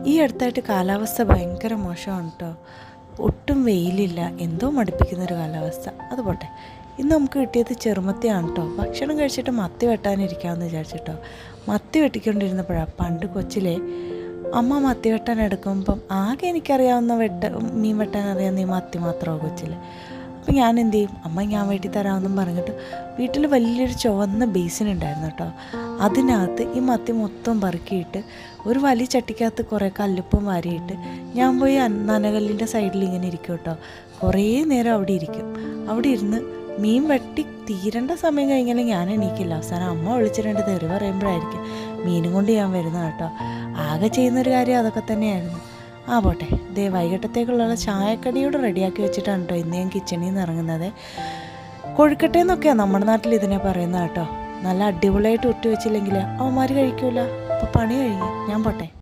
ഈ അടുത്തായിട്ട് കാലാവസ്ഥ ഭയങ്കര മോശമാണ് കേട്ടോ. ഒട്ടും വെയിലില്ല, എന്തോ മടുപ്പിക്കുന്നൊരു കാലാവസ്ഥ. അത് പോട്ടെ, ഇന്ന് നമുക്ക് കിട്ടിയത് ചെറുമത്തിയാണ് കേട്ടോ. ഭക്ഷണം കഴിച്ചിട്ട് മത്തി വെട്ടാനിരിക്കാമെന്ന് വിചാരിച്ചിട്ടോ. മത്തി വെട്ടിക്കൊണ്ടിരുന്നപ്പോഴാണ് പണ്ട് കൊച്ചിലെ അമ്മ മത്തി വെട്ടാൻ എടുക്കുമ്പം ആകെ എനിക്കറിയാവുന്ന മീൻ വെട്ടാൻ അറിയാവുന്ന ഈ മത്തി മാത്രമോ കൊച്ചിൽ. അപ്പം ഞാൻ എന്ത് ചെയ്യും, അമ്മ ഞാൻ വെട്ടി തരാമെന്നും പറഞ്ഞിട്ട് വീട്ടിൽ വലിയൊരു ചുവന്ന ബേസിൻ ഉണ്ടായിരുന്നു കേട്ടോ. അതിനകത്ത് ഈ മത്തി മൊത്തം പറക്കിയിട്ട് ഒരു വലിയ ചട്ടിക്കകത്ത് കുറേ കല്ലുപ്പും വാരിയിട്ട് ഞാൻ പോയി നനകല്ലിൻ്റെ സൈഡിൽ ഇങ്ങനെ ഇരിക്കും കേട്ടോ. കുറേ നേരം അവിടെ ഇരിക്കും. അവിടെ ഇരുന്ന് മീൻ വെട്ടി തീരേണ്ട സമയം കഴിഞ്ഞാലും ഞാൻ എണീക്കില്ല. അവസാനം അമ്മ വിളിച്ചിട്ടുണ്ട് തെറി പറയുമ്പോഴായിരിക്കും മീനും കൊണ്ട് ഞാൻ വരുന്നത് കേട്ടോ. ആകെ ചെയ്യുന്നൊരു കാര്യം അതൊക്കെ തന്നെയായിരുന്നു. പോട്ടെ, ദേ വൈകിട്ടത്തേക്കുള്ള ചായക്കടിയോട് റെഡിയാക്കി വെച്ചിട്ടാണ് കേട്ടോ ഇന്ന് ഞാൻ കിച്ചണിൽ നിന്ന് ഇറങ്ങുന്നത്. കൊഴുക്കട്ടെ എന്നൊക്കെയാണ് നമ്മുടെ നാട്ടിൽ ഇതിനെ പറയുന്നത് കേട്ടോ. നല്ല അടിപൊളിയായിട്ട് ഉറ്റി വെച്ചില്ലെങ്കിൽ അവന്മാർ കഴിക്കൂല. അപ്പോൾ പണി കഴിഞ്ഞു, ഞാൻ പോട്ടെ.